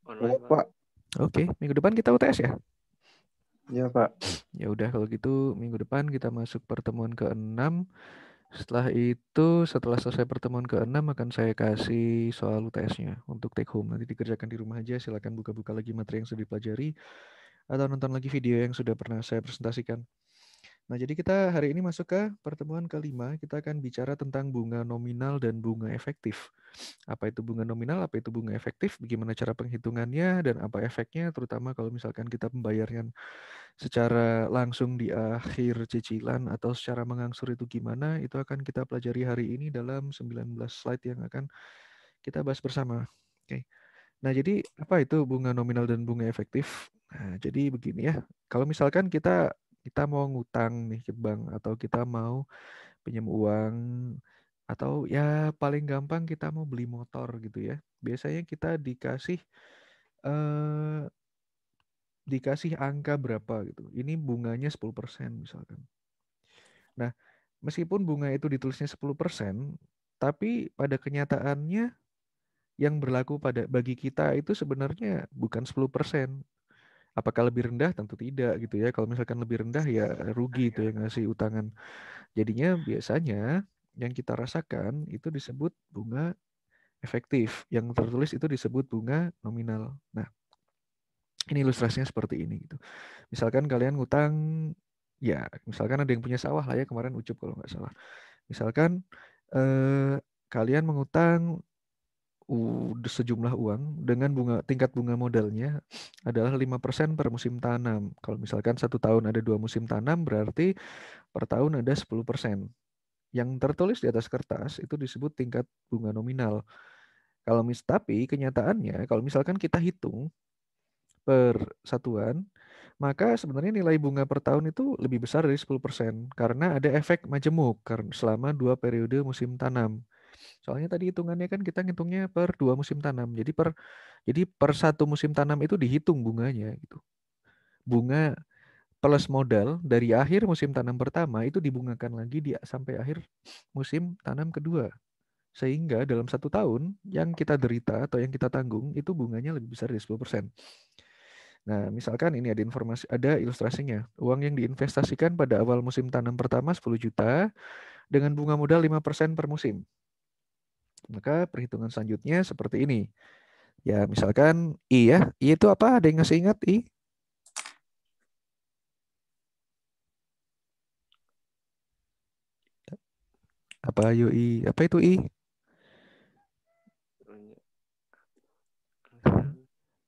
Online, Ya, Pak. Pak. Oke, minggu depan kita UTS ya? Ya, Pak. Ya udah kalau gitu minggu depan kita masuk pertemuan ke-6. Setelah selesai pertemuan ke-6 akan saya kasih soal UTS-nya untuk take home. Nanti dikerjakan di rumah aja, silakan buka-buka lagi materi yang sudah dipelajari atau nonton lagi video yang sudah pernah saya presentasikan. Nah, jadi kita hari ini masuk ke pertemuan ke-5. Kita akan bicara tentang bunga nominal dan bunga efektif. Apa itu bunga nominal, apa itu bunga efektif, bagaimana cara penghitungannya, dan apa efeknya, terutama kalau misalkan kita membayarnya secara langsung di akhir cicilan atau secara mengangsur itu gimana, itu akan kita pelajari hari ini dalam 19 slide yang akan kita bahas bersama. Oke. Nah, jadi apa itu bunga nominal dan bunga efektif? Nah, jadi begini ya. Kalau misalkan kita mau ngutang nih ke bank atau kita mau pinjam uang atau ya paling gampang kita mau beli motor gitu ya. Biasanya kita eh, dikasih angka berapa gitu. Ini bunganya 10% misalkan. Nah, meskipun bunga itu ditulisnya 10%, tapi pada kenyataannya yang berlaku bagi kita itu sebenarnya bukan 10%. Apakah lebih rendah? Tentu tidak gitu ya. Kalau misalkan lebih rendah ya rugi itu yang ngasih utangan. Jadinya biasanya yang kita rasakan itu disebut bunga efektif. Yang tertulis itu disebut bunga nominal. Nah, ini ilustrasinya seperti ini gitu. Misalkan kalian ngutang, ya misalkan ada yang punya sawah lah ya, kemarin Ucup kalau nggak salah. Misalkan kalian mengutang sejumlah uang dengan tingkat bunga modalnya adalah 5% per musim tanam. Kalau misalkan 1 tahun ada 2 musim tanam, berarti per tahun ada 10%. Yang tertulis di atas kertas itu disebut tingkat bunga nominal. Tapi kenyataannya kalau misalkan kita hitung per satuan, maka sebenarnya nilai bunga per tahun itu lebih besar dari 10% karena ada efek majemuk selama 2 periode musim tanam. Soalnya tadi hitungannya kan kita ngitungnya per 2 musim tanam. Jadi per 1 musim tanam itu dihitung bunganya gitu. Bunga plus modal dari akhir musim tanam pertama itu dibungakan lagi sampai akhir musim tanam kedua. Sehingga dalam 1 tahun yang kita derita atau yang kita tanggung itu bunganya lebih besar dari 10%. Nah, misalkan ini ada ilustrasinya. Uang yang diinvestasikan pada awal musim tanam pertama 10 juta dengan bunga modal 5% per musim. Maka perhitungan selanjutnya seperti ini. Ya, misalkan I ya. I itu apa? Ada yang ngasih ingat I? Apa ayo I? Apa itu I?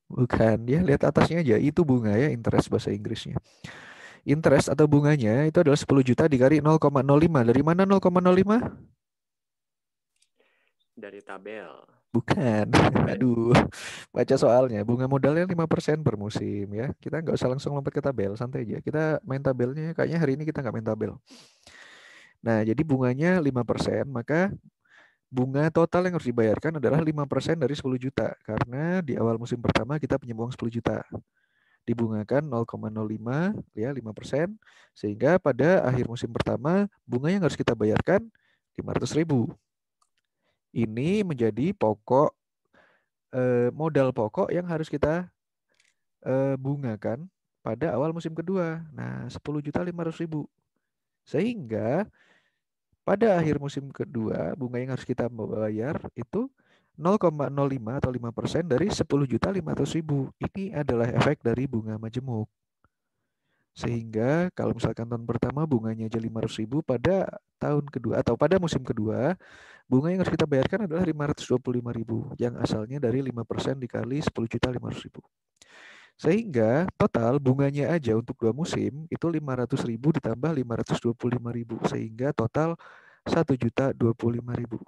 Bukan, ya lihat atasnya aja. Itu bunga ya, interest bahasa Inggrisnya. Interest atau bunganya itu adalah 10 juta dikali 0,05. Dari mana 0,05? Dari tabel. Bukan. Aduh, baca soalnya. Bunga modalnya 5% per musim ya. Kita nggak usah langsung lompat ke tabel, santai aja. Kita main tabelnya, kayaknya hari ini kita nggak main tabel. Nah, jadi bunganya 5%, maka bunga total yang harus dibayarkan adalah 5% dari 10 juta. Karena di awal musim pertama kita pinjam uang 10 juta. Dibungakan 0,05 ya 5%. Sehingga pada akhir musim pertama bunga yang harus kita bayarkan 500.000. Ini menjadi modal pokok yang harus kita bungakan pada awal musim kedua. Nah, 10.500.000. Sehingga pada akhir musim kedua, bunga yang harus kita bayar itu 0,05 atau 5% dari 10.500.000. Ini adalah efek dari bunga majemuk. Sehingga kalau misalkan tahun pertama bunganya aja 500.000, pada tahun kedua atau pada musim kedua, bunga yang harus kita bayarkan adalah 525.000 yang asalnya dari 5% dikali 10.500.000. Sehingga total bunganya aja untuk 2 musim itu 500.000 ditambah 525.000 sehingga total 1.025.000.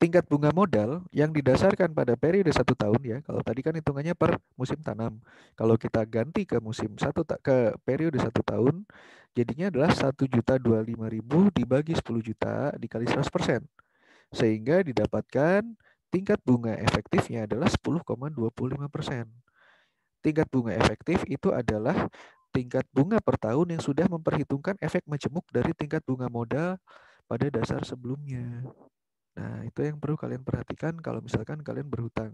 Tingkat bunga modal yang didasarkan pada periode 1 tahun ya. Kalau tadi kan hitungannya per musim tanam. Kalau kita ganti ke ke periode 1 tahun, jadinya adalah 1.025.000 dibagi 10 juta dikali 100%. Sehingga didapatkan tingkat bunga efektifnya adalah 10,25%. Tingkat bunga efektif itu adalah tingkat bunga per tahun yang sudah memperhitungkan efek majemuk dari tingkat bunga modal pada dasar sebelumnya. Nah, itu yang perlu kalian perhatikan kalau misalkan kalian berhutang.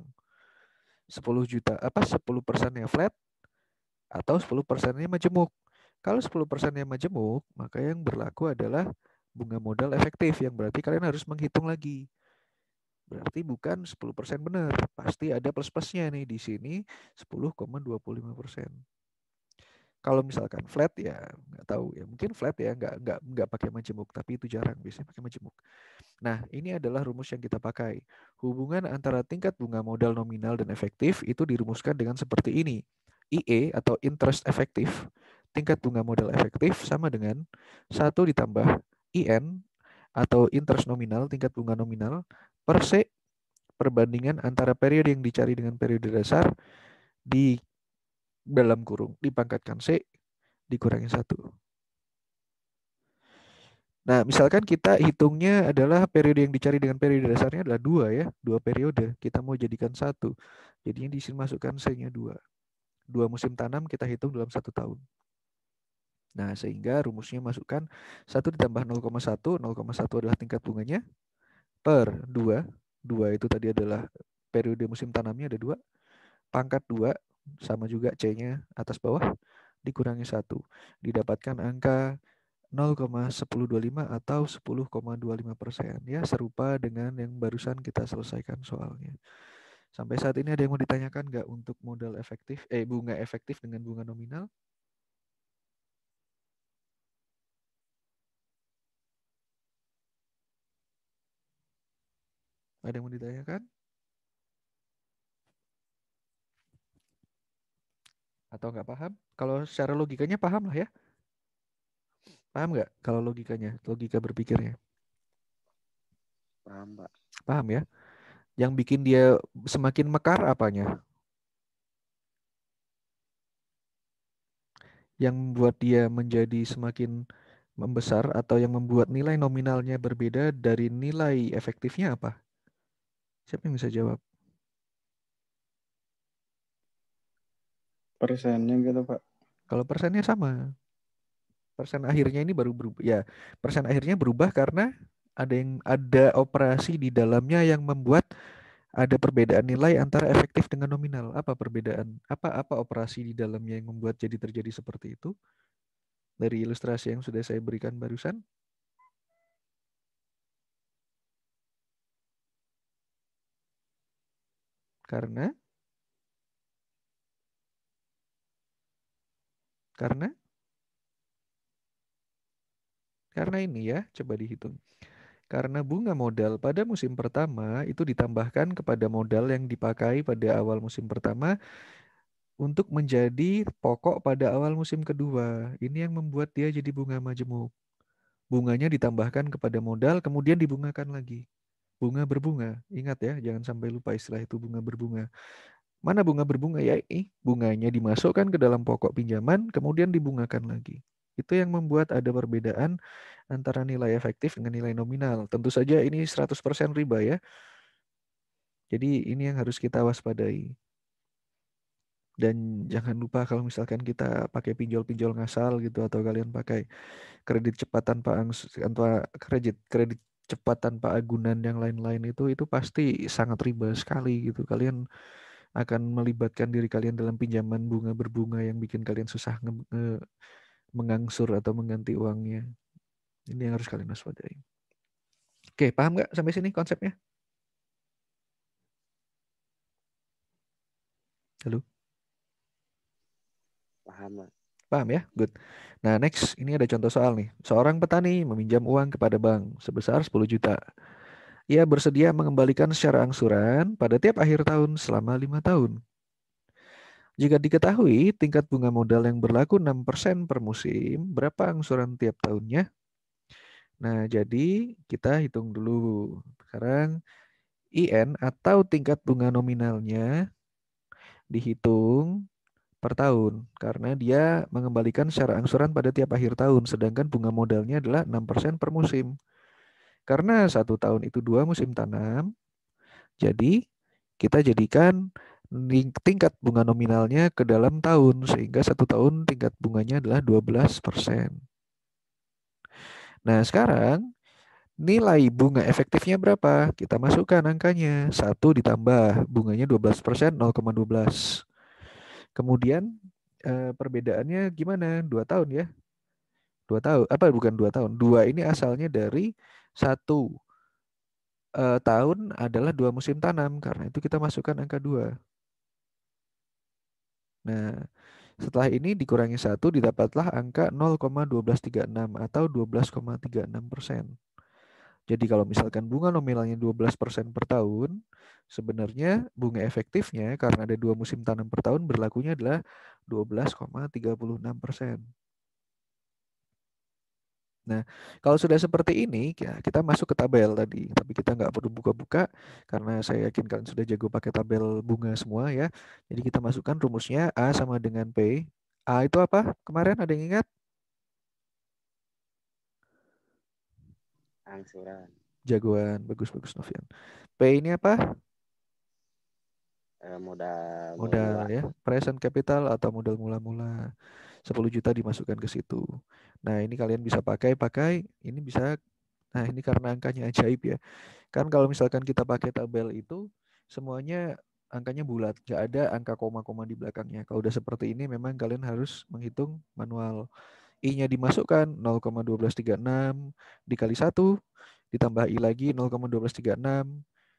10 juta, 10%-nya flat atau 10%-nya majemuk. Kalau 10%-nya majemuk, maka yang berlaku adalah bunga modal efektif, yang berarti kalian harus menghitung lagi. Berarti bukan 10% benar, pasti ada plus-plusnya nih di sini 10,25%. Kalau misalkan flat ya nggak tahu ya, mungkin flat ya nggak pakai majemuk, tapi itu jarang, biasanya pakai majemuk. Nah, ini adalah rumus yang kita pakai. Hubungan antara tingkat bunga modal nominal dan efektif itu dirumuskan dengan seperti ini. IE atau interest efektif, tingkat bunga modal efektif sama dengan 1 ditambah IN atau interest nominal, tingkat bunga nominal, per C, perbandingan antara periode yang dicari dengan periode dasar di dalam kurung dipangkatkan C dikurangi 1. Nah, misalkan kita hitungnya adalah periode yang dicari dengan periode dasarnya adalah 2 ya, 2 periode. Kita mau jadikan 1. Jadinya di sini masukkan C-nya 2. 2 musim tanam kita hitung dalam 1 tahun. Nah, sehingga rumusnya masukkan 1 ditambah 0,1, 0,1 adalah tingkat bunganya, per 2. 2 itu tadi adalah periode musim tanamnya ada 2. Pangkat 2, sama juga C-nya atas bawah, dikurangi 1. Didapatkan angka 0,1025 atau 10,25%. Ya, serupa dengan yang barusan kita selesaikan soalnya. Sampai saat ini ada yang mau ditanyakan nggak untuk modal efektif, bunga efektif dengan bunga nominal? Ada yang mau ditanyakan? Atau nggak paham? Kalau secara logikanya paham lah ya. Paham nggak kalau logikanya, logika berpikirnya? Paham, Pak. Paham ya? Yang bikin dia semakin mekar apanya? Yang membuat dia menjadi semakin membesar atau yang membuat nilai nominalnya berbeda dari nilai efektifnya apa? Siapa yang bisa jawab? Persennya gitu, Pak. Kalau persennya sama. Persen akhirnya ini baru berubah. Ya, persen akhirnya berubah karena ada operasi di dalamnya yang membuat ada perbedaan nilai antara efektif dengan nominal. Apa perbedaan? Apa operasi di dalamnya yang membuat jadi terjadi seperti itu? Dari ilustrasi yang sudah saya berikan barusan. Karena karena ini ya, coba dihitung. Karena bunga modal pada musim pertama itu ditambahkan kepada modal yang dipakai pada awal musim pertama untuk menjadi pokok pada awal musim kedua. Ini yang membuat dia jadi bunga majemuk. Bunganya ditambahkan kepada modal, kemudian dibungakan lagi. Bunga berbunga. Ingat ya, jangan sampai lupa istilah itu bunga berbunga. Mana bunga berbunga? Ya ini, bunganya dimasukkan ke dalam pokok pinjaman, kemudian dibungakan lagi. Itu yang membuat ada perbedaan antara nilai efektif dengan nilai nominal. Tentu saja ini 100% riba ya. Jadi ini yang harus kita waspadai. Dan jangan lupa kalau misalkan kita pakai pinjol-pinjol ngasal gitu atau kalian pakai kredit cepat kredit cepat tanpa agunan yang lain-lain itu pasti sangat riba sekali gitu. Kalian akan melibatkan diri kalian dalam pinjaman bunga berbunga yang bikin kalian susah mengangsur atau mengganti uangnya. Ini yang harus kalian waspadai. Oke, paham nggak sampai sini konsepnya? Halo? Paham, Pak. Paham ya? Good. Nah, next, ini ada contoh soal nih. Seorang petani meminjam uang kepada bank sebesar 10 juta. Ia bersedia mengembalikan secara angsuran pada tiap akhir tahun selama 5 tahun. Jika diketahui tingkat bunga modal yang berlaku 6% per musim, berapa angsuran tiap tahunnya? Nah, jadi kita hitung dulu. Sekarang IN atau tingkat bunga nominalnya dihitung per tahun karena dia mengembalikan secara angsuran pada tiap akhir tahun, sedangkan bunga modalnya adalah 6% per musim. Karena 1 tahun itu 2 musim tanam, jadi kita jadikan tingkat bunga nominalnya ke dalam tahun, sehingga 1 tahun tingkat bunganya adalah 12%. Nah, sekarang Nilai bunga efektifnya berapa? Kita masukkan angkanya. 1 ditambah bunganya 12%, 0,12. Kemudian perbedaannya gimana? 2 tahun ya. 2 tahun. Apa bukan 2 tahun? 2 ini asalnya dari 1 tahun adalah 2 musim tanam. Karena itu kita masukkan angka 2. Nah, setelah ini dikurangi 1 didapatlah angka 0,1236 atau 12,36%. Jadi kalau misalkan bunga nominalnya 12% per tahun, sebenarnya bunga efektifnya karena ada 2 musim tanam per tahun berlakunya adalah 12,36%. Nah, kalau sudah seperti ini, ya kita masuk ke tabel tadi. Tapi kita nggak perlu buka-buka karena saya yakin kalian sudah jago pakai tabel bunga semua ya. Jadi kita masukkan rumusnya A sama dengan P. A itu apa? Kemarin ada yang ingat? Angsuran. Jagoan, bagus-bagus Novian. P ini apa? Modal Modal mula. ya, present capital atau modal mula-mula. 10 juta dimasukkan ke situ. Nah, ini kalian bisa pakai, ini bisa. Nah, ini karena angkanya ajaib ya. Kan kalau misalkan kita pakai tabel itu semuanya angkanya bulat, nggak ada angka koma-koma di belakangnya. Kalau udah seperti ini memang kalian harus menghitung manual. I-nya dimasukkan 0,1236 dikali 1 ditambah I lagi 0,1236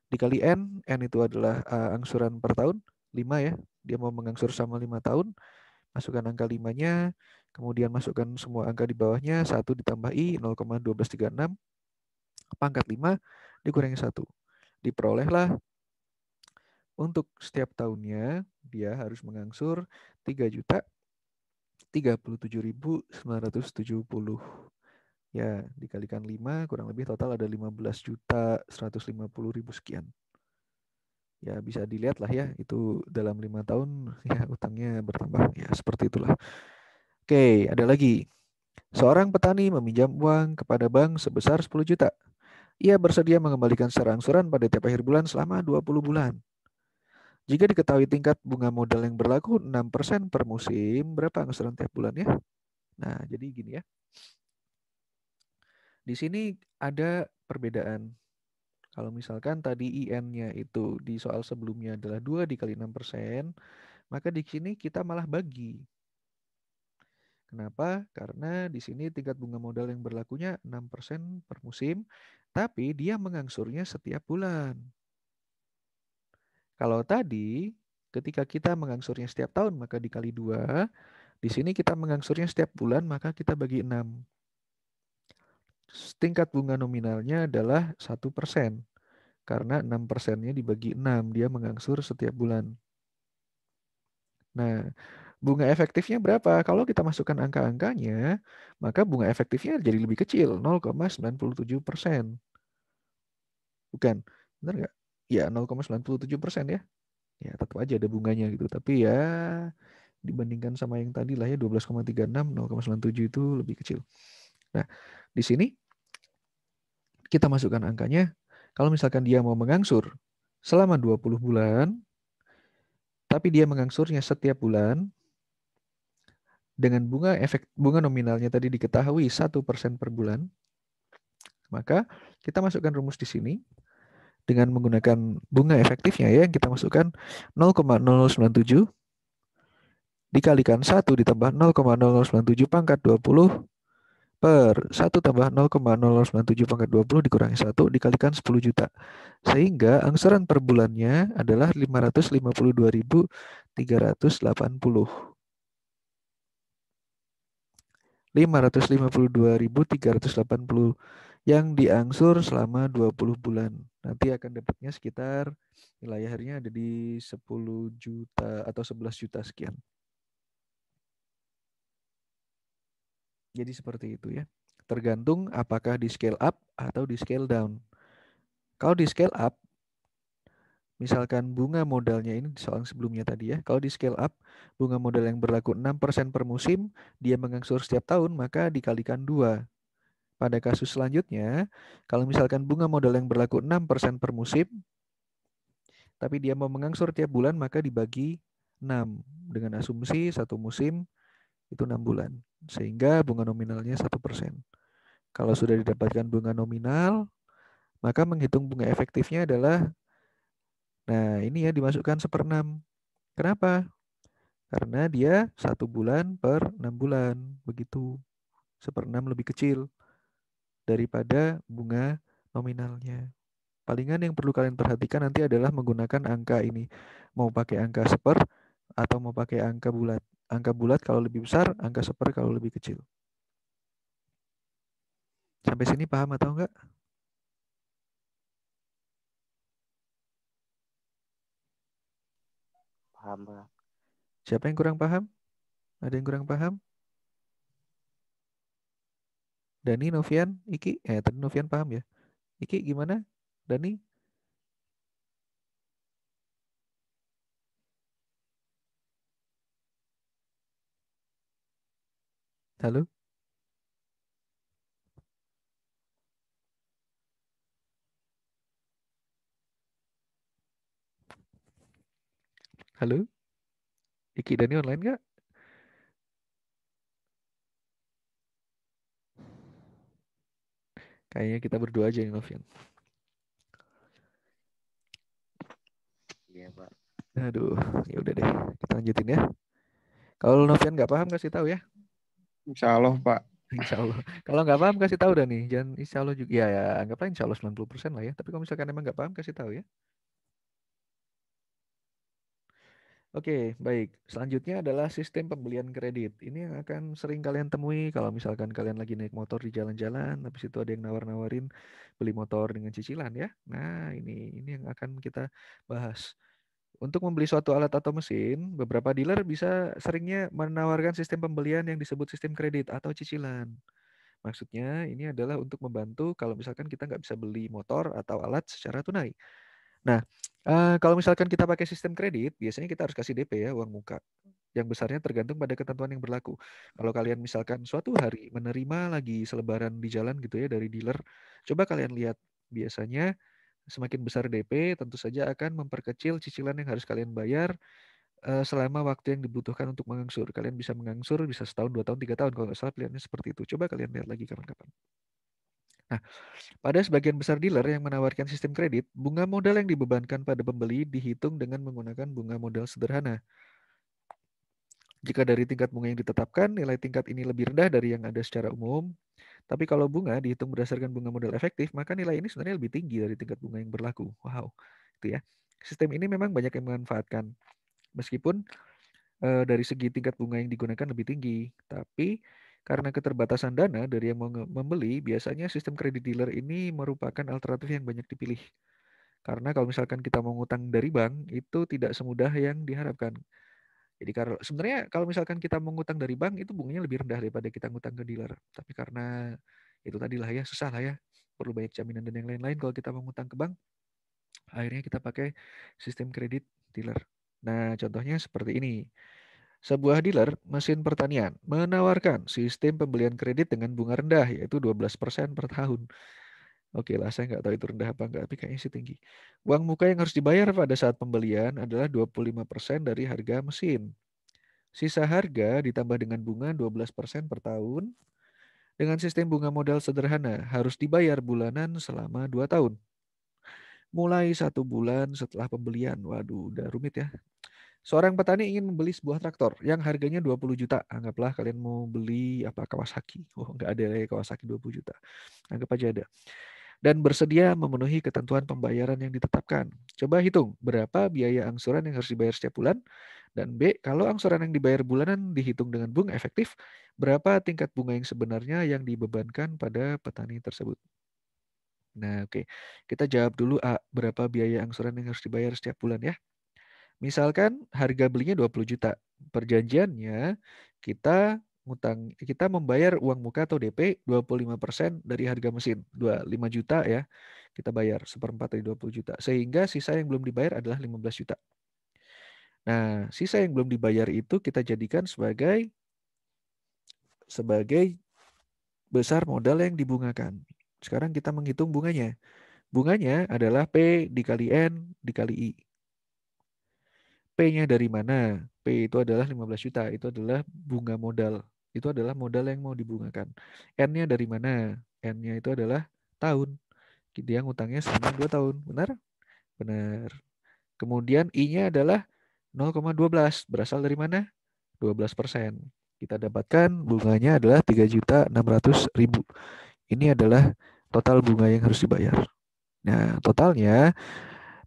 dikali N itu adalah angsuran per tahun 5 ya. Dia mau mengangsur sama 5 tahun. Masukkan angka 5-nya, kemudian masukkan semua angka di bawahnya, 1 ditambah I 0,1236 pangkat 5 dikurangi 1. Diperolehlah untuk setiap tahunnya dia harus mengangsur 3.037.970. Ya, dikalikan 5 kurang lebih total ada 15.150.000 sekian. Ya, bisa dilihat lah ya, itu dalam 5 tahun ya utangnya bertambah. Ya, seperti itulah. Oke, ada lagi. Seorang petani meminjam uang kepada bank sebesar 10 juta. Ia bersedia mengembalikan secara angsuran pada tiap akhir bulan selama 20 bulan. Jika diketahui tingkat bunga modal yang berlaku 6% per musim, berapa angsuran tiap bulan ya? Nah, jadi gini ya. Di sini ada perbedaan. Kalau misalkan tadi IN-nya itu di soal sebelumnya adalah 2 dikali 6%, maka di sini kita malah bagi. Kenapa? Karena di sini tingkat bunga modal yang berlakunya 6% per musim, tapi dia mengangsurnya setiap bulan. Kalau tadi, ketika kita mengangsurnya setiap tahun, maka dikali 2. Di sini kita mengangsurnya setiap bulan, maka kita bagi 6. Tingkat bunga nominalnya adalah 1%. Karena 6%-nya dibagi 6, dia mengangsur setiap bulan. Nah, bunga efektifnya berapa? Kalau kita masukkan angka-angkanya, maka bunga efektifnya jadi lebih kecil, 0,97%. Bukan, benar nggak? Ya, 0,97% ya. Ya, tetap aja ada bunganya gitu. Tapi ya, dibandingkan sama yang tadi lah ya, 12,36, 0,97 itu lebih kecil. Nah, di sini kita masukkan angkanya. Kalau misalkan dia mau mengangsur selama 20 bulan, tapi dia mengangsurnya setiap bulan, dengan bunga nominalnya tadi diketahui 1% per bulan, maka kita masukkan rumus di sini dengan menggunakan bunga efektifnya ya, yang kita masukkan 0,0097 dikalikan 1 ditambah 0,0097 pangkat 20 per 1 tambah 0,0097 pangkat 20 dikurangi 1 dikalikan 10 juta. Sehingga angsuran per bulannya adalah 552.380. 552.380 yang diangsur selama 20 bulan. Nanti akan dapatnya sekitar nilai akhirnya ada di 10 juta atau 11 juta sekian. Jadi seperti itu ya. Tergantung apakah di scale up atau di scale down. Kalau di scale up, misalkan bunga modalnya ini soal sebelumnya tadi ya. Kalau di scale up, bunga modal yang berlaku 6% per musim, dia mengangsur setiap tahun, maka dikalikan 2. Pada kasus selanjutnya, kalau misalkan bunga modal yang berlaku 6% per musim, tapi dia mau mengangsur tiap bulan, maka dibagi 6. Dengan asumsi satu musim itu 6 bulan. Sehingga bunga nominalnya 1%. Kalau sudah didapatkan bunga nominal, maka menghitung bunga efektifnya adalah, nah ini ya dimasukkan 1/6. Kenapa? Karena dia 1 bulan per 6 bulan. Begitu. 1/6 lebih kecil daripada bunga nominalnya. Palingan yang perlu kalian perhatikan nanti adalah menggunakan angka ini. Mau pakai angka seper atau mau pakai angka bulat. Angka bulat kalau lebih besar, angka seper kalau lebih kecil. Sampai sini paham atau enggak? Paham, Pak. Siapa yang kurang paham? Ada yang kurang paham? Dani, Novian, Iki? Tadi Novian paham ya? Iki gimana? Dani? Halo? Halo? Iki, Dani online nggak? Kayaknya kita berdua aja nih, Novian. Iya, Pak. Aduh, ya udah deh. Kita lanjutin ya. Kalau Novian nggak paham kasih tahu ya. Insya Allah, Pak. Insya Allah. Kalau nggak paham kasih tahu dah nih. Jangan insya Allah juga. Ya, anggaplah insya Allah 90% lah ya. Tapi kalau misalkan emang nggak paham kasih tahu ya. Oke, baik. Selanjutnya adalah sistem pembelian kredit. Ini yang akan sering kalian temui kalau misalkan kalian lagi naik motor di jalan-jalan, habis itu ada yang nawar-nawarin beli motor dengan cicilan ya. Nah, ini yang akan kita bahas. Untuk membeli suatu alat atau mesin, beberapa dealer bisa seringnya menawarkan sistem pembelian yang disebut sistem kredit atau cicilan. Maksudnya ini adalah untuk membantu kalau misalkan kita nggak bisa beli motor atau alat secara tunai. Nah, kalau misalkan kita pakai sistem kredit, biasanya kita harus kasih DP ya, uang muka. Yang besarnya tergantung pada ketentuan yang berlaku. Kalau kalian misalkan suatu hari menerima lagi selebaran di jalan gitu ya dari dealer, coba kalian lihat biasanya semakin besar DP tentu saja akan memperkecil cicilan yang harus kalian bayar selama waktu yang dibutuhkan untuk mengangsur. Kalian bisa mengangsur bisa setahun, 2 tahun, 3 tahun kalau nggak salah pilihannya seperti itu. Coba kalian lihat lagi kapan-kapan. Nah, pada sebagian besar dealer yang menawarkan sistem kredit, bunga modal yang dibebankan pada pembeli dihitung dengan menggunakan bunga modal sederhana. Jika dari tingkat bunga yang ditetapkan, nilai tingkat ini lebih rendah dari yang ada secara umum. Tapi kalau bunga dihitung berdasarkan bunga modal efektif, maka nilai ini sebenarnya lebih tinggi dari tingkat bunga yang berlaku. Wow, itu ya. Sistem ini memang banyak yang memanfaatkan. Meskipun dari segi tingkat bunga yang digunakan lebih tinggi. Tapi karena keterbatasan dana dari yang mau membeli, biasanya sistem kredit dealer ini merupakan alternatif yang banyak dipilih. Karena kalau misalkan kita mau ngutang dari bank, itu tidak semudah yang diharapkan. Jadi kalau sebenarnya kalau misalkan kita mau ngutang dari bank, itu bunganya lebih rendah daripada kita ngutang ke dealer. Tapi karena itu tadilah ya, susah lah ya. Perlu banyak jaminan dan yang lain-lain kalau kita mau ngutang ke bank. Akhirnya kita pakai sistem kredit dealer. Nah, contohnya seperti ini. Sebuah dealer mesin pertanian menawarkan sistem pembelian kredit dengan bunga rendah, yaitu 12% per tahun. Oke lah, saya nggak tahu itu rendah apa enggak, tapi kayaknya sih tinggi. Uang muka yang harus dibayar pada saat pembelian adalah 25% dari harga mesin. Sisa harga ditambah dengan bunga 12% per tahun. Dengan sistem bunga modal sederhana, harus dibayar bulanan selama 2 tahun. Mulai 1 bulan setelah pembelian. Waduh, udah rumit ya. Seorang petani ingin membeli sebuah traktor yang harganya 20 juta. Anggaplah kalian mau beli apa Kawasaki. Oh, nggak ada ya Kawasaki 20 juta. Anggap aja ada. Dan bersedia memenuhi ketentuan pembayaran yang ditetapkan. Coba hitung berapa biaya angsuran yang harus dibayar setiap bulan. Dan B, kalau angsuran yang dibayar bulanan dihitung dengan bunga efektif, berapa tingkat bunga yang sebenarnya yang dibebankan pada petani tersebut. Nah, oke. Kita jawab dulu A, berapa biaya angsuran yang harus dibayar setiap bulan ya. Misalkan harga belinya 20 juta. Perjanjiannya kita membayar uang muka atau DP 25% dari harga mesin. 25 juta ya. Kita bayar 1/4 dari 20 juta. Sehingga sisa yang belum dibayar adalah 15 juta. Nah, sisa yang belum dibayar itu kita jadikan sebagai besar modal yang dibungakan. Sekarang kita menghitung bunganya. Bunganya adalah P dikali N dikali I. P-nya dari mana? P itu adalah 15 juta. Itu adalah bunga modal. Itu adalah modal yang mau dibungakan. N-nya dari mana? N-nya itu adalah tahun. Dia ngutangnya selama 2 tahun. Benar? Benar. Kemudian I-nya adalah 0,12. Berasal dari mana? 12%. Kita dapatkan bunganya adalah 3.600.000. Ini adalah total bunga yang harus dibayar. Nah, totalnya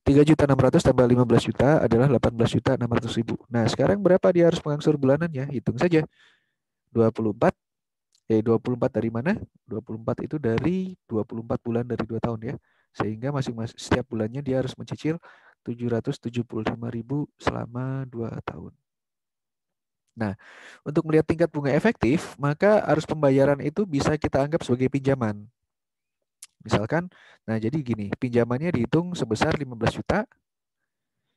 3.600.000 tambah 15 juta adalah 18.600.000. Nah, sekarang berapa dia harus mengangsur bulanannya? Hitung saja. 24. 24 dari mana? 24 itu dari 24 bulan dari 2 tahun ya. Sehingga masing-masing setiap bulannya dia harus mencicil 775.000 selama 2 tahun. Nah, untuk melihat tingkat bunga efektif, maka arus pembayaran itu bisa kita anggap sebagai pinjaman. Misalkan, nah jadi gini, pinjamannya dihitung sebesar 15 juta,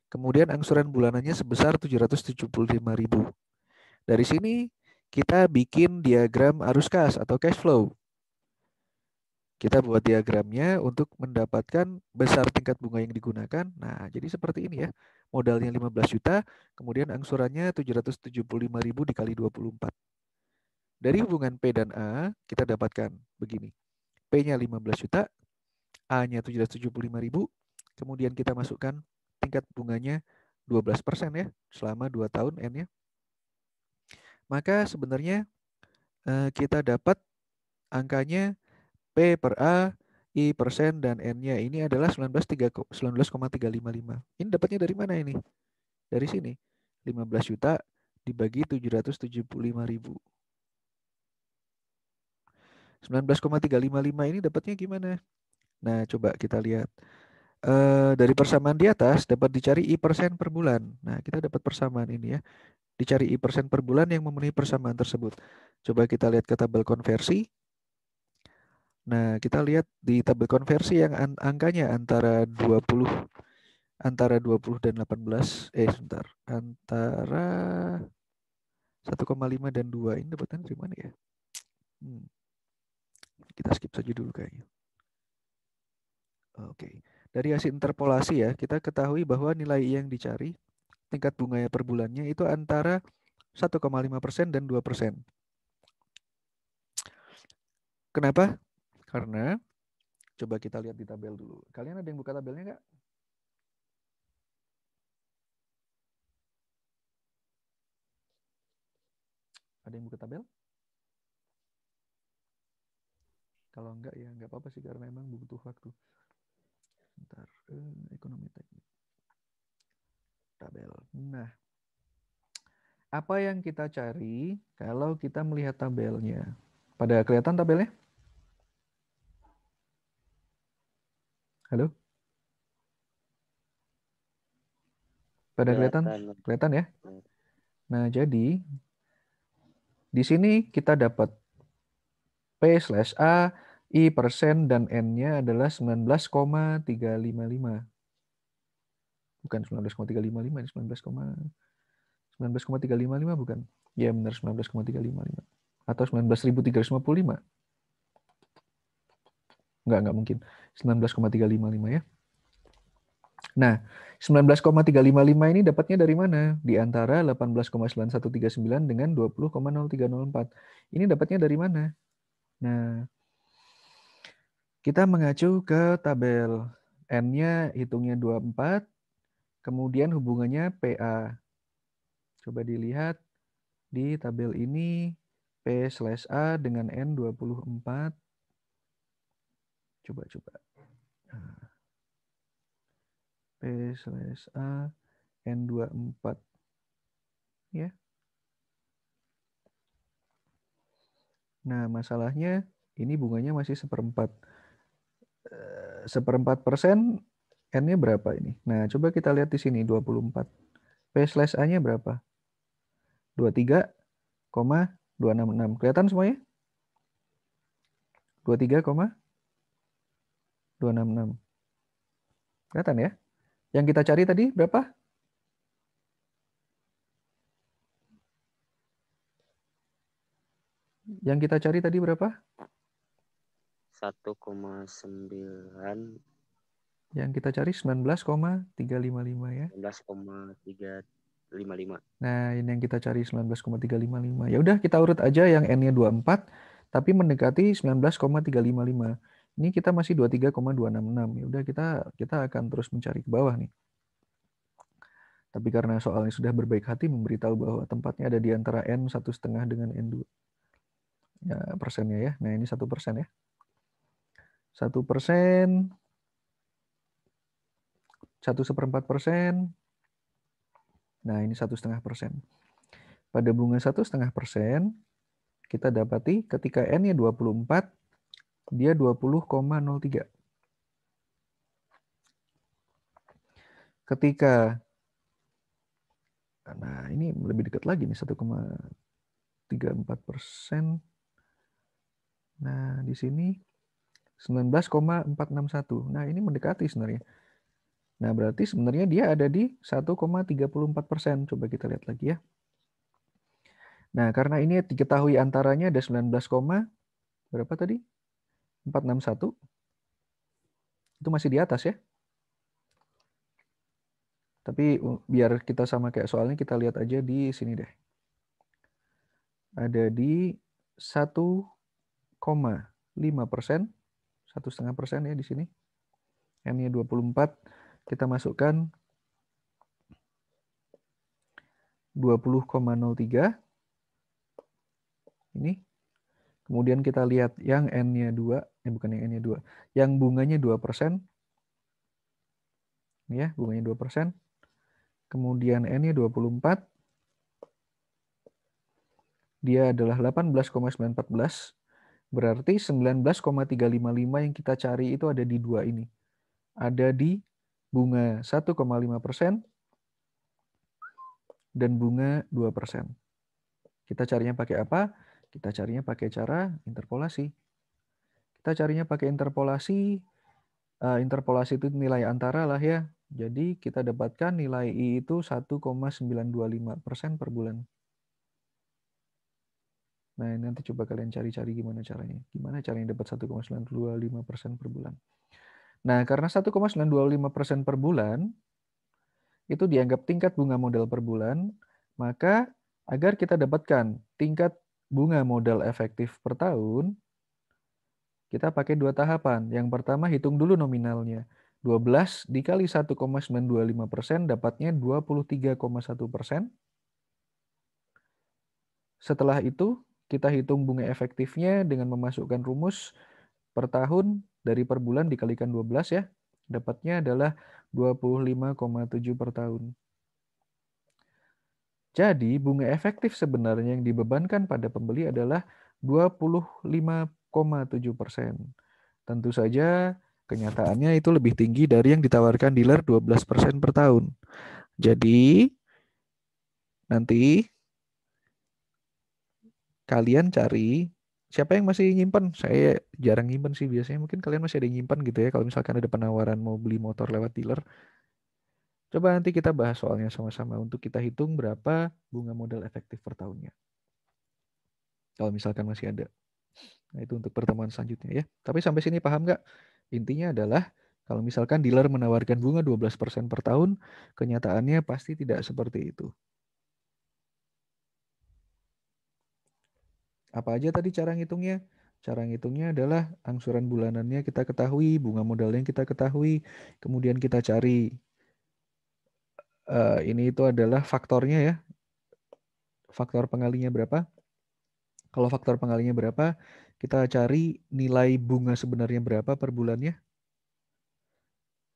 kemudian angsuran bulanannya sebesar 775.000. Dari sini kita bikin diagram arus kas atau cash flow. Kita buat diagramnya untuk mendapatkan besar tingkat bunga yang digunakan. Nah, jadi seperti ini ya. Modalnya 15 juta, kemudian angsurannya 775.000 dikali 24. Dari hubungan P dan A, kita dapatkan begini. P-nya 15 juta, A-nya 775.000, kemudian kita masukkan tingkat bunganya 12% ya, selama 2 tahun N-nya. Maka sebenarnya kita dapat angkanya P per A, I persen, dan N-nya ini adalah 19,355. Ini dapatnya dari mana ini? Dari sini. 15 juta dibagi 775.000. 19,355 ini dapatnya gimana? Nah, coba kita lihat. Dari persamaan di atas dapat dicari I persen per bulan. Nah, kita dapat persamaan ini ya. Dicari I persen per bulan yang memenuhi persamaan tersebut. Coba kita lihat ke tabel konversi. Nah, kita lihat di tabel konversi yang angkanya antara 20 dan 18, sebentar. Antara 1,5 dan 2. Ini dapatnya dari mana ya? Kita skip saja dulu kayaknya. Oke. Dari hasil interpolasi ya, kita ketahui bahwa nilai yang dicari tingkat bunganya per bulannya itu antara 1,5% dan 2%. Kenapa? Karena coba kita lihat di tabel dulu. Kalian ada yang buka tabelnya nggak? Ada yang buka tabel? Kalau enggak ya enggak apa-apa sih karena emang butuh waktu. Bentar, ekonomi teknik. Tabel. Nah, apa yang kita cari kalau kita melihat tabelnya? Pada kelihatan tabelnya? Halo? Pada kelihatan? Kelihatan ya? Nah, jadi di sini kita dapat P/A, I persen, dan N-nya adalah 19,355. Bukan 19,355, ini 19,355 bukan? Ya benar 19,355. Atau 19.355. Enggak mungkin. 19,355 ya. Nah, 19,355 ini dapatnya dari mana? Di antara 18,9139 dengan 20,0304. Ini dapatnya dari mana? Nah, kita mengacu ke tabel. N-nya hitungnya 24, kemudian hubungannya PA. Coba dilihat di tabel ini, P/A dengan N 24. Coba. P/A N 24. Ya. Nah, masalahnya ini bunganya masih 1/4. 1/4% N-nya berapa ini? Nah, coba kita lihat di sini 24. P/A-nya berapa? 23,266. Kelihatan semuanya? 23,266. Kelihatan ya? Yang kita cari tadi berapa? Yang kita cari tadi berapa? 1,9. Yang kita cari 19,355 ya. 19,355. Nah, ini yang kita cari 19,355. Ya udah kita urut aja yang N-nya 24, tapi mendekati 19,355. Ini kita masih 23,266. Ya udah kita akan terus mencari ke bawah nih. Tapi karena soalnya sudah berbaik hati memberitahu bahwa tempatnya ada di antara N1,5 dengan N2. Ya, persennya ya. Nah, ini 1% ya. 1%, 1/4%. Nah, ini 1,5%. Pada bunga 1,5%, kita dapati ketika N-nya 24, dia 20,03. Ketika, nah ini lebih dekat lagi nih, 1,34%. Nah, di sini 19,461. Nah, ini mendekati sebenarnya. Nah, berarti sebenarnya dia ada di 1,34%. Coba kita lihat lagi ya. Nah, karena ini diketahui antaranya ada 19, berapa tadi? 461. Itu masih di atas ya. Tapi biar kita sama kayak soalnya, kita lihat aja di sini deh. Ada di 1,5%. 1,5% ya di sini. N-nya 24. Kita masukkan 20,03. Ini. Kemudian kita lihat yang N-nya 2. Bukan yang N-nya 2. Yang bunganya 2%. Ini ya, bunganya 2%. Kemudian N-nya 24. Dia adalah 18,914. Berarti 19,355 yang kita cari itu ada di dua ini. Ada di bunga 1,5% dan bunga 2%. Kita carinya pakai apa? Kita carinya pakai cara interpolasi. Kita carinya pakai interpolasi. Interpolasi itu nilai antara lah ya. Jadi kita dapatkan nilai I itu 1,925% per bulan. Nah, nanti coba kalian cari-cari gimana caranya. Gimana caranya dapat 1,925% per bulan. Nah, karena 1,925% per bulan, itu dianggap tingkat bunga modal per bulan, maka agar kita dapatkan tingkat bunga modal efektif per tahun, kita pakai dua tahapan. Yang pertama, hitung dulu nominalnya. 12 dikali 1,925% dapatnya 23,1%. Setelah itu, kita hitung bunga efektifnya dengan memasukkan rumus per tahun dari per bulan dikalikan 12 ya. Dapatnya adalah 25,7 per tahun. Jadi bunga efektif sebenarnya yang dibebankan pada pembeli adalah 25,7%. Tentu saja kenyataannya itu lebih tinggi dari yang ditawarkan dealer 12% per tahun. Jadi nanti kalian cari siapa yang masih nyimpan. Saya jarang nyimpan sih biasanya. Mungkin kalian masih ada yang nyimpan gitu ya. Kalau misalkan ada penawaran mau beli motor lewat dealer. Coba nanti kita bahas soalnya sama-sama untuk kita hitung berapa bunga modal efektif per tahunnya. Kalau misalkan masih ada. Nah, itu untuk pertemuan selanjutnya ya. Tapi sampai sini paham nggak? Intinya adalah kalau misalkan dealer menawarkan bunga 12% per tahun, kenyataannya pasti tidak seperti itu. Apa aja tadi cara ngitungnya? Cara ngitungnya adalah angsuran bulanannya kita ketahui, bunga modalnya kita ketahui, kemudian kita cari ini itu adalah faktornya ya. Faktor pengalinya berapa? Kalau faktor pengalinya berapa, kita cari nilai bunga sebenarnya berapa per bulannya.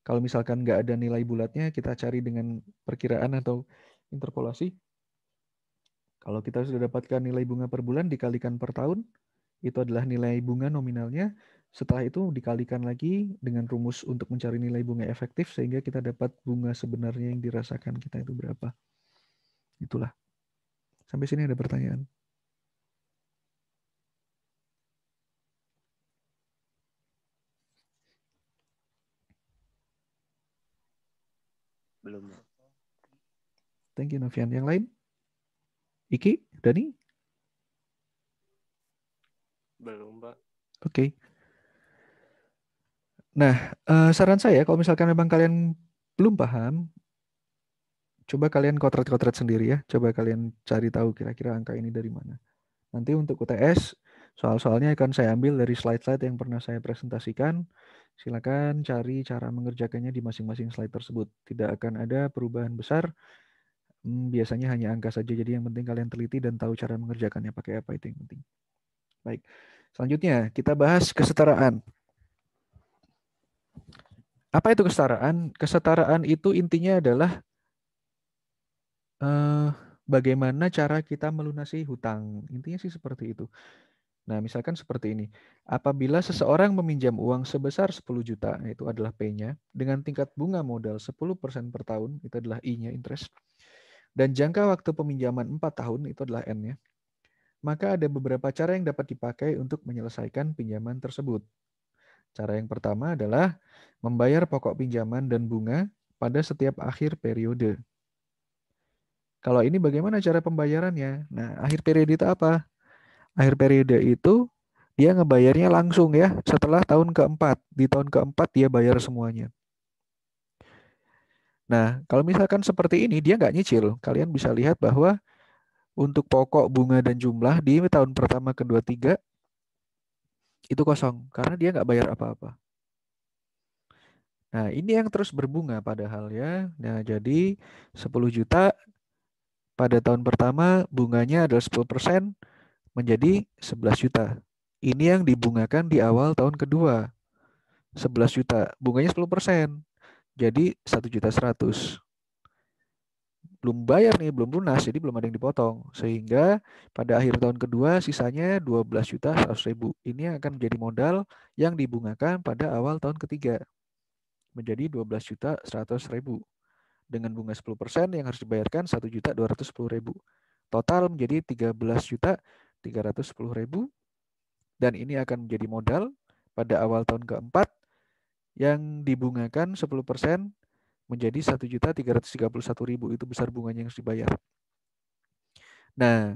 Kalau misalkan nggak ada nilai bulatnya, kita cari dengan perkiraan atau interpolasi. Kalau kita sudah dapatkan nilai bunga per bulan dikalikan per tahun, itu adalah nilai bunga nominalnya. Setelah itu dikalikan lagi dengan rumus untuk mencari nilai bunga efektif, sehingga kita dapat bunga sebenarnya yang dirasakan kita itu berapa. Itulah. Sampai sini ada pertanyaan. Belum. Thank you, Novian. Yang lain? Iki? Dani? Belum, Pak. Oke. Nah, saran saya kalau misalkan memang kalian belum paham, coba kalian kotret-kotret sendiri ya. Coba kalian cari tahu kira-kira angka ini dari mana. Nanti untuk UTS, Soal-soalnya akan saya ambil dari slide-slide yang pernah saya presentasikan. Silakan cari cara mengerjakannya di masing-masing slide tersebut. Tidak akan ada perubahan besar. Biasanya hanya angka saja. Jadi yang penting kalian teliti dan tahu cara mengerjakannya pakai apa, itu yang penting. Baik. Selanjutnya kita bahas kesetaraan. Apa itu kesetaraan? Kesetaraan itu intinya adalah bagaimana cara kita melunasi hutang. Intinya sih seperti itu. Nah, misalkan seperti ini. Apabila seseorang meminjam uang sebesar 10 juta, itu adalah P-nya, dengan tingkat bunga modal 10% per tahun, itu adalah I-nya, interest, dan jangka waktu peminjaman 4 tahun, itu adalah N-nya, maka ada beberapa cara yang dapat dipakai untuk menyelesaikan pinjaman tersebut. Cara yang pertama adalah membayar pokok pinjaman dan bunga pada setiap akhir periode. Kalau ini bagaimana cara pembayarannya? Nah, akhir periode itu apa? Akhir periode itu dia ngebayarnya langsung ya setelah tahun keempat. Di tahun keempat dia bayar semuanya. Nah, kalau misalkan seperti ini dia nggak nyicil. Kalian bisa lihat bahwa untuk pokok, bunga, dan jumlah di tahun pertama, kedua, tiga itu kosong. Karena dia nggak bayar apa-apa. Nah, ini yang terus berbunga padahal ya. Nah, jadi 10 juta pada tahun pertama bunganya adalah 10% menjadi 11 juta. Ini yang dibungakan di awal tahun kedua. 11 juta. Bunganya 10%. Jadi 1.100.000. Belum bayar nih, belum lunas, jadi belum ada yang dipotong. Sehingga pada akhir tahun kedua sisanya 12.100.000. Ini yang akan menjadi modal yang dibungakan pada awal tahun ketiga. Menjadi 12.100.000. Dengan bunga 10% yang harus dibayarkan 1.210.000. Total menjadi 13.310.000. Dan ini akan menjadi modal pada awal tahun keempat yang dibungakan 10% menjadi 1.331.000. Itu besar bunganya yang harus dibayar. Nah,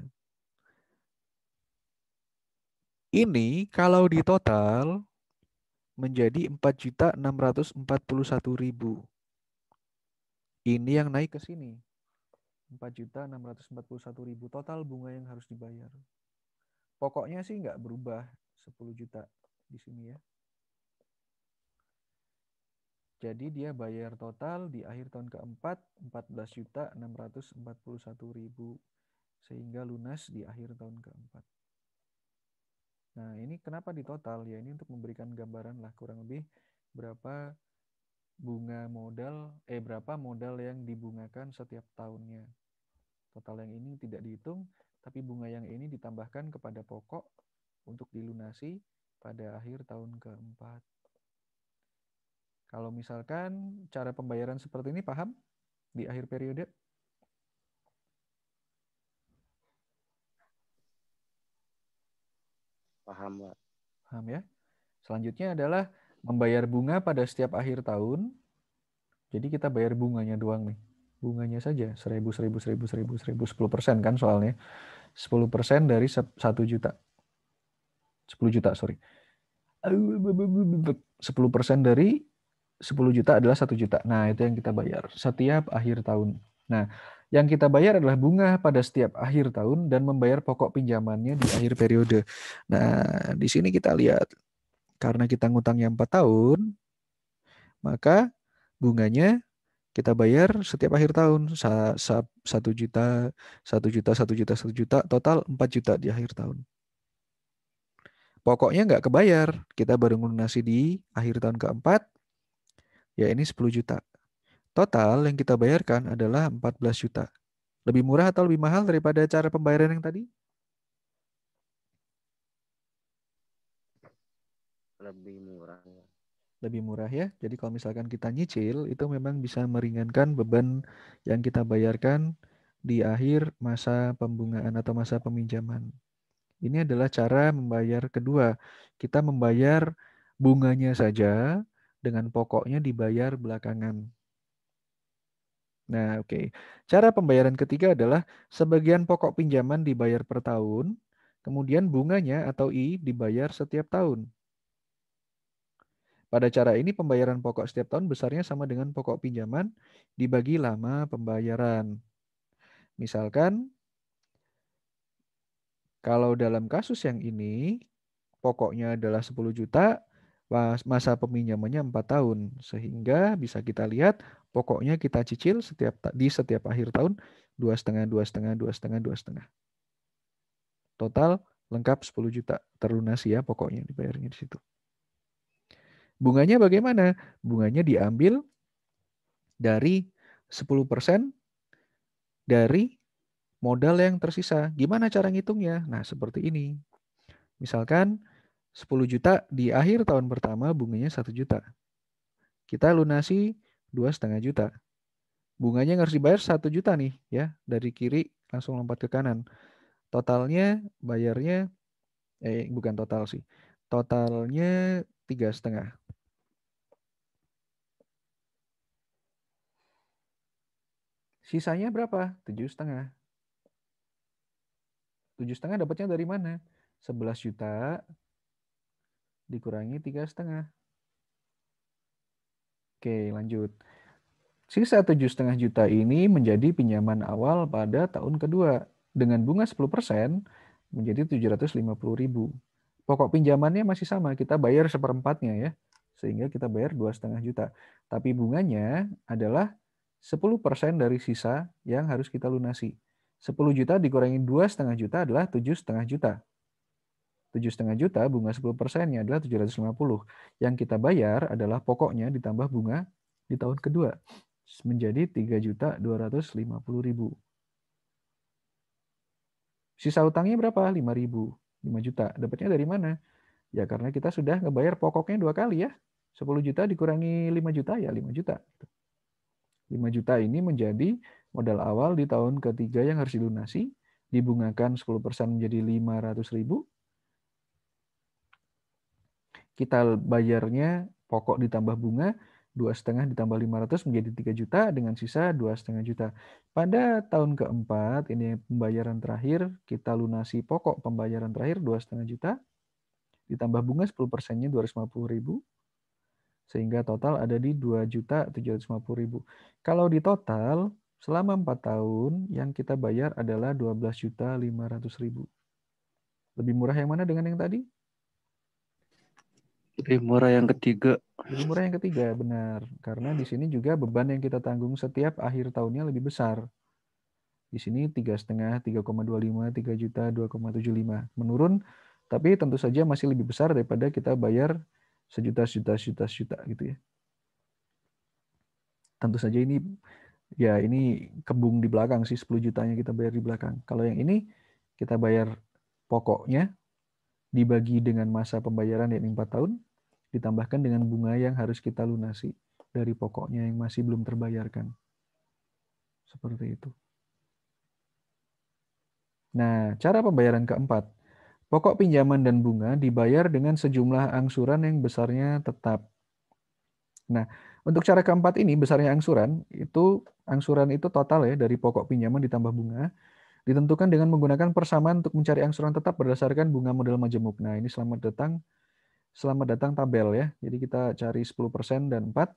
ini kalau di total menjadi 4.641.000. Ini yang naik ke sini. 4.641.000 total bunga yang harus dibayar. Pokoknya sih nggak berubah 10 juta di sini ya. Jadi dia bayar total di akhir tahun keempat 14.641.000 sehingga lunas di akhir tahun keempat. Nah, ini kenapa di total? Ya ini untuk memberikan gambaran lah kurang lebih berapa bunga modal, berapa modal yang dibungakan setiap tahunnya. Total yang ini tidak dihitung, tapi bunga yang ini ditambahkan kepada pokok untuk dilunasi pada akhir tahun keempat. Kalau misalkan cara pembayaran seperti ini paham di akhir periode? Paham, Pak. Paham ya? Selanjutnya adalah membayar bunga pada setiap akhir tahun. Jadi kita bayar bunganya doang nih. Bunganya saja 1.000, 1.000, 1.000, 1.000, 1.000, 10% kan soalnya. 10% dari 1 juta. 10 juta, sorry. 10% dari 10 juta adalah 1 juta. Nah, itu yang kita bayar setiap akhir tahun. Nah, yang kita bayar adalah bunga pada setiap akhir tahun dan membayar pokok pinjamannya di akhir periode. Nah, di sini kita lihat. Karena kita ngutangnya 4 tahun, maka bunganya kita bayar setiap akhir tahun. 1 juta, 1 juta, 1 juta, 1 juta, total 4 juta di akhir tahun. Pokoknya nggak kebayar. Kita baru melunasi di akhir tahun keempat, ya ini 10 juta. Total yang kita bayarkan adalah 14 juta. Lebih murah atau lebih mahal daripada cara pembayaran yang tadi? Lebih murah. Lebih murah ya. Jadi kalau misalkan kita nyicil, itu memang bisa meringankan beban yang kita bayarkan di akhir masa pembungaan atau masa peminjaman. Ini adalah cara membayar kedua. Kita membayar bunganya saja dengan pokoknya dibayar belakangan. Nah, oke. Cara pembayaran ketiga adalah sebagian pokok pinjaman dibayar per tahun, kemudian bunganya atau I dibayar setiap tahun. Pada cara ini pembayaran pokok setiap tahun besarnya sama dengan pokok pinjaman dibagi lama pembayaran. Misalkan Kalau dalam kasus yang ini, pokoknya adalah 10 juta, masa peminjamannya 4 tahun. Sehingga bisa kita lihat pokoknya kita cicil di setiap akhir tahun 2,5, 2,5, 2,5, 2,5. Total lengkap 10 juta terlunasi ya pokoknya dibayarnya di situ. Bunganya bagaimana? Bunganya diambil dari 10% dari modal yang tersisa. Gimana cara ngitungnya? Nah, seperti ini. Misalkan 10 juta di akhir tahun pertama bunganya 1 juta. Kita lunasi 2,5 juta. Bunganya yang harus dibayar 1 juta nih ya. Dari kiri langsung lompat ke kanan. Totalnya bayarnya bukan total sih. Totalnya 3,5. Sisanya berapa? 7,5. 7,5 dapatnya dari mana? 11 juta dikurangi 3,5. Oke, lanjut. Sisa 7,5 juta ini menjadi pinjaman awal pada tahun kedua. Dengan bunga 10% menjadi 750.000. Pokok pinjamannya masih sama, kita bayar seperempatnya ya. Sehingga kita bayar 2,5 juta. Tapi bunganya adalah 10% dari sisa yang harus kita lunasi. 10 juta dikurangi 2,5 juta adalah 7,5 juta. 7,5 juta bunga 10%-nya adalah 750. Yang kita bayar adalah pokoknya ditambah bunga di tahun kedua. Menjadi 3.250.000. Sisa utangnya berapa? 5.000. 5 juta. Dapatnya dari mana? Ya karena kita sudah ngebayar pokoknya 2 kali ya. 10 juta dikurangi 5 juta ya 5 juta. 5 juta ini menjadi modal awal di tahun ketiga yang harus dilunasi. Dibungakan 10% menjadi 500.000. Kita bayarnya pokok ditambah bunga 2,5 ditambah 500 menjadi 3 juta dengan sisa 2,5 juta. Pada tahun keempat ini pembayaran terakhir kita lunasi pokok pembayaran terakhir 2,5 juta ditambah bunga 10%-nya 250.000 sehingga total ada di 2.750.000. Kalau di total selama 4 tahun yang kita bayar adalah 12.500.000. Lebih murah yang mana dengan yang tadi? Lebih murah yang ketiga. Lebih murah yang ketiga, benar. Karena di sini juga beban yang kita tanggung setiap akhir tahunnya lebih besar. Di sini 3,5, 3,25, 3 juta, 2,75. Menurun, tapi tentu saja masih lebih besar daripada kita bayar sejuta gitu ya. Tentu saja ini kembung di belakang sih 10 jutanya kita bayar di belakang. Kalau yang ini kita bayar pokoknya dibagi dengan masa pembayaran yang 4 tahun ditambahkan dengan bunga yang harus kita lunasi dari pokoknya yang masih belum terbayarkan. Seperti itu. Nah, cara pembayaran keempat. Pokok pinjaman dan bunga dibayar dengan sejumlah angsuran yang besarnya tetap. Nah, untuk cara keempat ini, besarnya angsuran itu total ya dari pokok pinjaman ditambah bunga, ditentukan dengan menggunakan persamaan untuk mencari angsuran tetap berdasarkan bunga model majemuk. Nah, ini selamat datang tabel ya. Jadi kita cari 10% dan 4.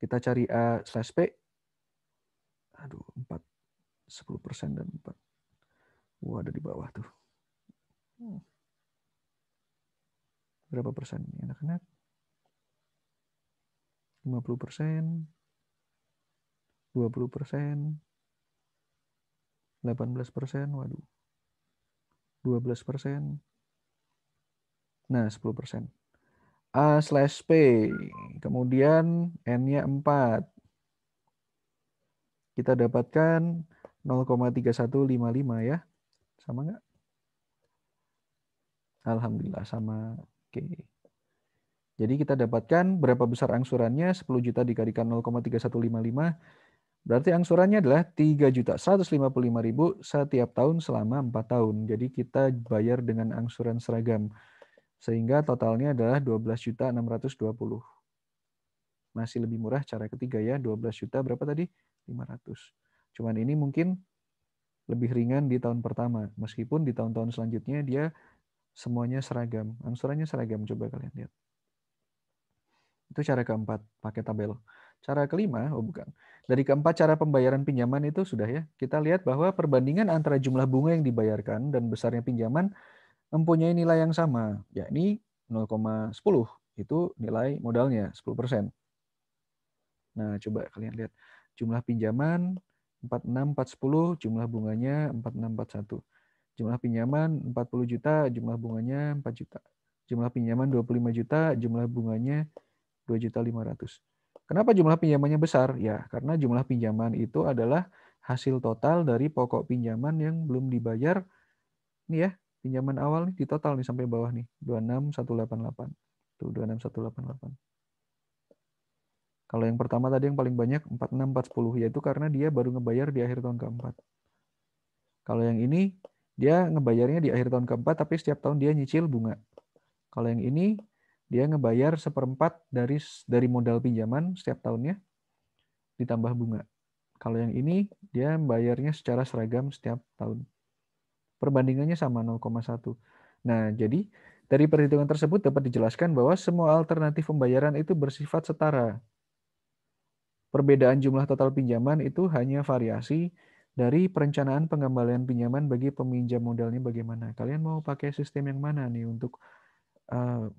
Kita cari A/P. 4. 10% dan 4. Wah, ada di bawah tuh. Berapa persen ini anak-anak? 50%, 20%, 18%, waduh. 12%. Nah, 10%. A/P. Kemudian N-nya 4. Kita dapatkan 0,3155 ya. Sama nggak? Alhamdulillah sama. Oke. Jadi kita dapatkan berapa besar angsurannya? 10 juta dikalikan 0,3155. Berarti angsurannya adalah 3.155.000 setiap tahun selama 4 tahun. Jadi kita bayar dengan angsuran seragam. Sehingga totalnya adalah 12.620. Masih lebih murah cara ketiga ya. 12 juta berapa tadi? 500. Cuman ini mungkin lebih ringan di tahun pertama. Meskipun di tahun-tahun selanjutnya dia semuanya seragam. Angsurannya seragam. Coba kalian lihat. Itu cara keempat, pakai tabel. Cara kelima, oh bukan. Dari keempat cara pembayaran pinjaman itu sudah ya. Kita lihat bahwa perbandingan antara jumlah bunga yang dibayarkan dan besarnya pinjaman mempunyai nilai yang sama, yakni 0,10. Itu nilai modalnya, 10%. Nah, coba kalian lihat. Jumlah pinjaman 46, 410, jumlah bunganya 4641. Jumlah pinjaman 40 juta, jumlah bunganya 4 juta. Jumlah pinjaman 25 juta, jumlah bunganya 2.500.000. Kenapa jumlah pinjamannya besar? Ya, karena jumlah pinjaman itu adalah hasil total dari pokok pinjaman yang belum dibayar. Nih ya, pinjaman awal nih di total nih sampai bawah nih, 26188. Tuh 26188. Kalau yang pertama tadi yang paling banyak 46410, yaitu karena dia baru ngebayar di akhir tahun keempat. Kalau yang ini dia ngebayarnya di akhir tahun keempat, tapi setiap tahun dia nyicil bunga. Kalau yang ini dia ngebayar 1/4 dari modal pinjaman setiap tahunnya ditambah bunga. Kalau yang ini dia bayarnya secara seragam setiap tahun. Perbandingannya sama 0,1. Nah, jadi dari perhitungan tersebut dapat dijelaskan bahwa semua alternatif pembayaran itu bersifat setara. Perbedaan jumlah total pinjaman itu hanya variasi dari perencanaan pengembalian pinjaman bagi peminjam modalnya bagaimana. Kalian mau pakai sistem yang mana nih untuk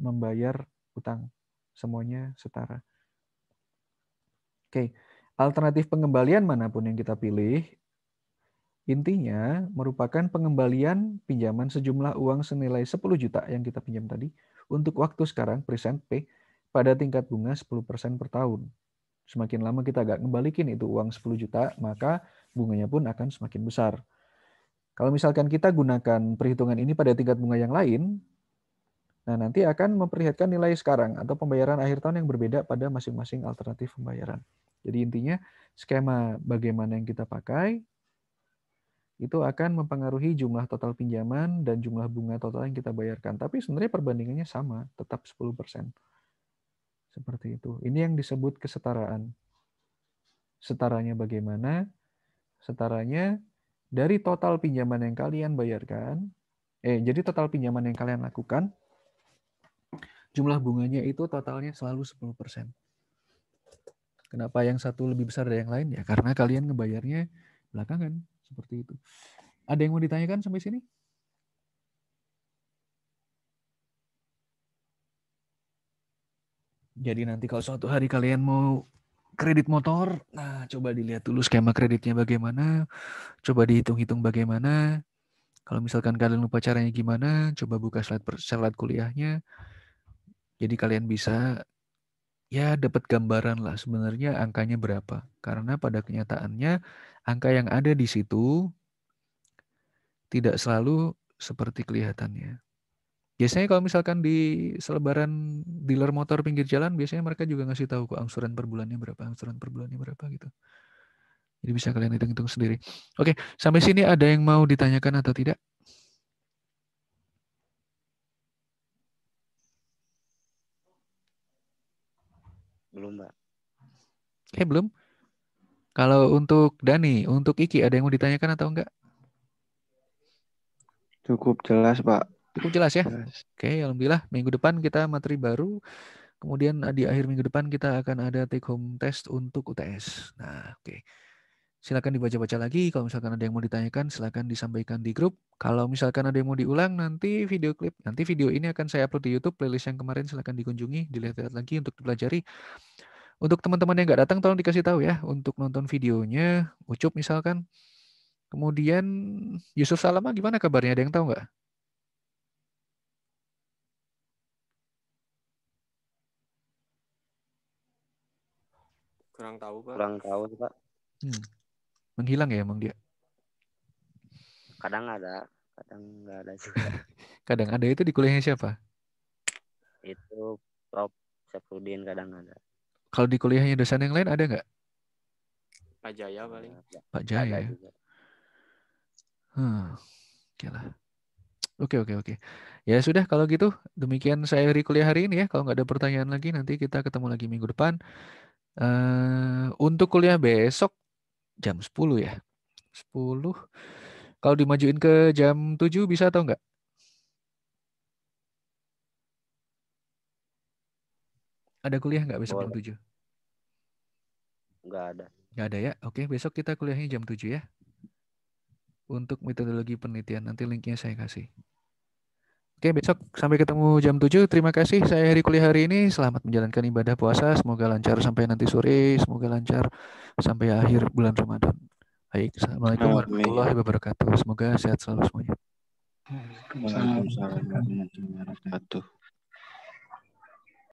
membayar utang? Semuanya setara. Oke, alternatif pengembalian manapun yang kita pilih, intinya merupakan pengembalian pinjaman sejumlah uang senilai 10 juta yang kita pinjam tadi untuk waktu sekarang, present pay, pada tingkat bunga 10% per tahun. Semakin lama kita gak ngembalikin itu uang 10 juta, maka bunganya pun akan semakin besar. Kalau misalkan kita gunakan perhitungan ini pada tingkat bunga yang lain, nah nanti akan memperlihatkan nilai sekarang atau pembayaran akhir tahun yang berbeda pada masing-masing alternatif pembayaran. Jadi intinya skema bagaimana yang kita pakai itu akan mempengaruhi jumlah total pinjaman dan jumlah bunga total yang kita bayarkan. Tapi sebenarnya perbandingannya sama, tetap 10%. Seperti itu. Ini yang disebut kesetaraan. Setaranya bagaimana? Setaranya dari total pinjaman yang kalian bayarkan, jadi total pinjaman yang kalian lakukan, jumlah bunganya itu totalnya selalu 10%. Kenapa yang satu lebih besar dari yang lain? Ya karena kalian ngebayarnya belakangan. Seperti itu. Ada yang mau ditanyakan sampai sini? Jadi nanti kalau suatu hari kalian mau kredit motor, nah coba dilihat dulu skema kreditnya bagaimana, coba dihitung-hitung bagaimana. Kalau misalkan kalian lupa caranya gimana, coba buka slide kuliahnya. Jadi kalian bisa ya dapat gambaran lah sebenarnya angkanya berapa. Karena pada kenyataannya angka yang ada di situ tidak selalu seperti kelihatannya. Biasanya kalau misalkan di selebaran dealer motor pinggir jalan, biasanya mereka juga ngasih tahu kok angsuran per bulannya berapa gitu. Jadi bisa kalian hitung-hitung sendiri. Oke, sampai sini ada yang mau ditanyakan atau tidak? Belum, Mbak. Belum. Kalau untuk Dani, untuk Iki ada yang mau ditanyakan atau enggak? Cukup jelas, Pak. Cukup jelas ya? Jelas. Oke, alhamdulillah minggu depan kita materi baru. Kemudian di akhir minggu depan kita akan ada take home test untuk UTS. Nah, oke. Silakan dibaca-baca lagi. Kalau misalkan ada yang mau ditanyakan, silakan disampaikan di grup. Kalau misalkan ada yang mau diulang, nanti video ini akan saya upload di YouTube. Playlist yang kemarin silakan dikunjungi, dilihat-lihat lagi untuk dipelajari. Untuk teman-teman yang nggak datang, tolong dikasih tahu ya. Untuk nonton videonya, Ucup misalkan. Kemudian Yusuf Salama gimana kabarnya? Ada yang tahu nggak? Kurang tahu, Pak. Kurang tahu sih, Pak. Menghilang ya emang dia? Kadang ada, kadang nggak ada juga. Kadang ada itu di kuliahnya siapa? Itu Prof. Syafruddin kadang ada. Kalau di kuliahnya dosen yang lain ada nggak? Pak Jaya paling. Pak Jaya ya? Juga. Oke lah. Oke. Ya sudah kalau gitu. Demikian saya hari kuliah hari ini ya. Kalau nggak ada pertanyaan lagi nanti kita ketemu lagi minggu depan. Untuk kuliah besok jam 10 ya. 10. Kalau dimajuin ke jam 7 bisa atau enggak? Ada kuliah nggak besok jam 7? Nggak ada. Nggak ada ya? Oke, besok kita kuliahnya jam 7 ya. Untuk metodologi penelitian, nanti linknya saya kasih. Oke, besok sampai ketemu jam 7. Terima kasih, saya Heri kuliah hari ini. Selamat menjalankan ibadah puasa. Semoga lancar sampai nanti sore. Semoga lancar sampai akhir bulan Ramadan. Baik, Assalamualaikum warahmatullahi wabarakatuh. Semoga sehat selalu semuanya. Waalaikumsalam warahmatullahi wabarakatuh.